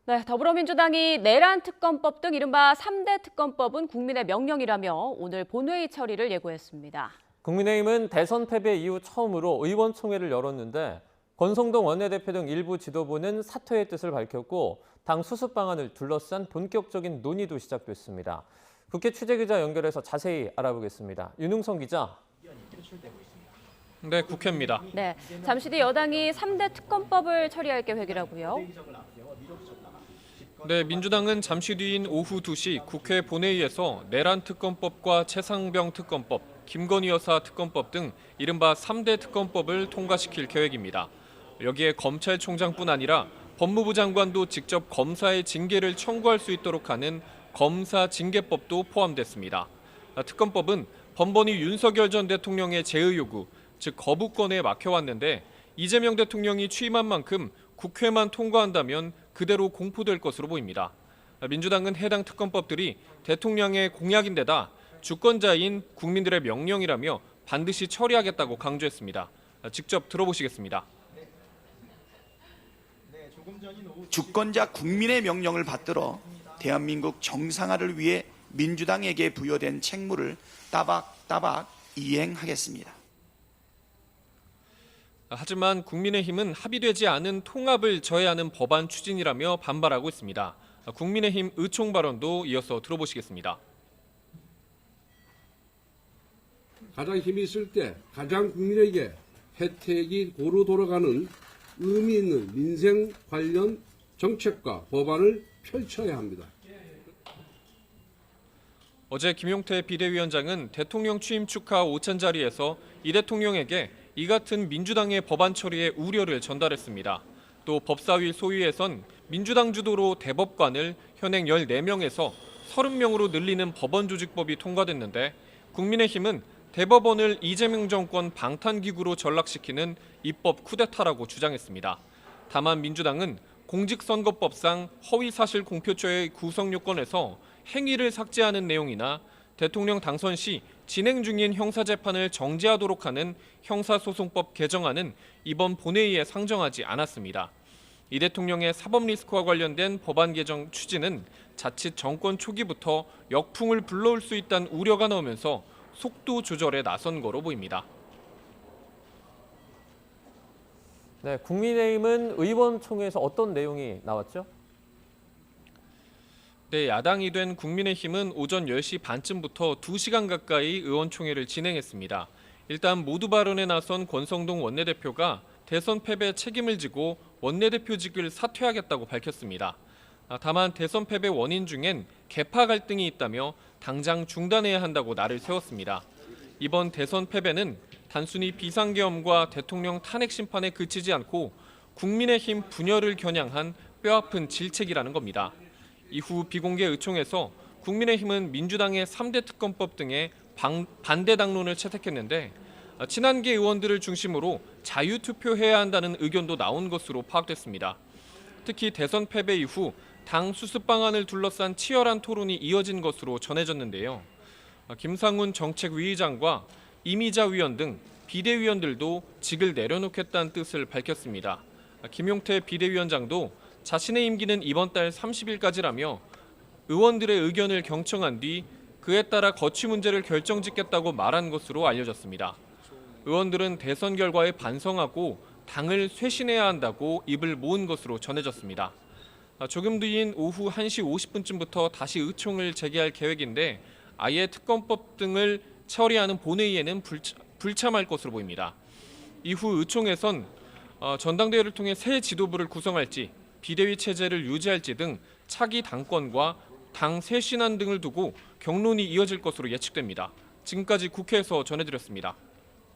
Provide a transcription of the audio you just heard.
네, 더불어민주당이 내란 특검법 등 이른바 3대 특검법은 국민의 명령이라며 오늘 본회의 처리를 예고했습니다. 국민의힘은 대선 패배 이후 처음으로 의원총회를 열었는데 권성동 원내대표 등 일부 지도부는 사퇴의 뜻을 밝혔고 당 수습 방안을 둘러싼 본격적인 논의도 시작됐습니다. 국회 취재기자 연결해서 자세히 알아보겠습니다. 윤웅성 기자. 네, 국회입니다. 네, 잠시 뒤 여당이 3대 특검법을 처리할 계획이라고요. 네, 민주당은 잠시 뒤인 오후 2시 국회 본회의에서 내란 특검법과 최상병 특검법, 김건희 여사 특검법 등 이른바 3대 특검법을 통과시킬 계획입니다. 여기에 검찰총장뿐 아니라 법무부 장관도 직접 검사의 징계를 청구할 수 있도록 하는 검사징계법도 포함됐습니다. 특검법은 번번이 윤석열 전 대통령의 제의 요구, 즉 거부권에 막혀왔는데 이재명 대통령이 취임한 만큼 국회만 통과한다면 그대로 공포될 것으로 보입니다. 민주당은 해당 특검법들이 대통령의 공약인데다 주권자인 국민들의 명령이라며 반드시 처리하겠다고 강조했습니다. 직접 들어보시겠습니다. 주권자 국민의 명령을 받들어 대한민국 정상화를 위해 민주당에게 부여된 책무를 따박따박 이행하겠습니다. 하지만 국민의힘은 합의되지 않은 통합을 저해하는 법안 추진이라며 반발하고 있습니다. 국민의힘 의총 발언도 이어서 들어보시겠습니다. 가장 힘이 있을 때 가장 국민에게 혜택이 고루 돌아가는 의미 있는 민생 관련 정책과 법안을 펼쳐야 합니다. 어제 김용태 비대위원장은 대통령 취임 축하 오찬자리에서 이 대통령에게 이 같은 민주당의 법안 처리에 우려를 전달했습니다. 또 법사위 소위에선 민주당 주도로 대법관을 현행 14명에서 30명으로 늘리는 법원조직법이 통과됐는데 국민의힘은 대법원을 이재명 정권 방탄기구로 전락시키는 입법 쿠데타라고 주장했습니다. 다만 민주당은 공직선거법상 허위사실공표죄의 구성요건에서 행위를 삭제하는 내용이나 대통령 당선 시 진행 중인 형사재판을 정지하도록 하는 형사소송법 개정안은 이번 본회의에 상정하지 않았습니다. 이 대통령의 사법 리스크와 관련된 법안 개정 추진은 자칫 정권 초기부터 역풍을 불러올 수 있다는 우려가 나오면서 속도 조절에 나선 거로 보입니다. 네, 국민의힘은 의원총회에서 어떤 내용이 나왔죠? 네, 야당이 된 국민의힘은 오전 10시 반쯤부터 2시간 가까이 의원총회를 진행했습니다. 일단 모두 발언에 나선 권성동 원내대표가 대선 패배 책임을 지고 원내대표직을 사퇴하겠다고 밝혔습니다. 다만 대선 패배 원인 중엔 계파 갈등이 있다며 당장 중단해야 한다고 날을 세웠습니다. 이번 대선 패배는 단순히 비상계엄과 대통령 탄핵 심판에 그치지 않고 국민의힘 분열을 겨냥한 뼈아픈 질책이라는 겁니다. 이후 비공개 의총에서 국민의힘은 민주당의 3대 특검법 등의 반대 당론을 채택했는데 친한계 의원들을 중심으로 자유투표해야 한다는 의견도 나온 것으로 파악됐습니다. 특히 대선 패배 이후 당 수습 방안을 둘러싼 치열한 토론이 이어진 것으로 전해졌는데요. 김상훈 정책위의장과 이미자 위원 등 비대위원들도 직을 내려놓겠다는 뜻을 밝혔습니다. 김용태 비대위원장도 자신의 임기는 이번 달 30일까지라며 의원들의 의견을 경청한 뒤 그에 따라 거취 문제를 결정짓겠다고 말한 것으로 알려졌습니다. 의원들은 대선 결과에 반성하고 당을 쇄신해야 한다고 입을 모은 것으로 전해졌습니다. 조금 뒤인 오후 1시 50분쯤부터 다시 의총을 재개할 계획인데 아예 특검법 등을 처리하는 본회의에는 불참할 것으로 보입니다. 이후 의총에선 전당대회를 통해 새 지도부를 구성할지 비대위 체제를 유지할지 등 차기 당권과 당 쇄신안 등을 두고 격론이 이어질 것으로 예측됩니다. 지금까지 국회에서 전해드렸습니다.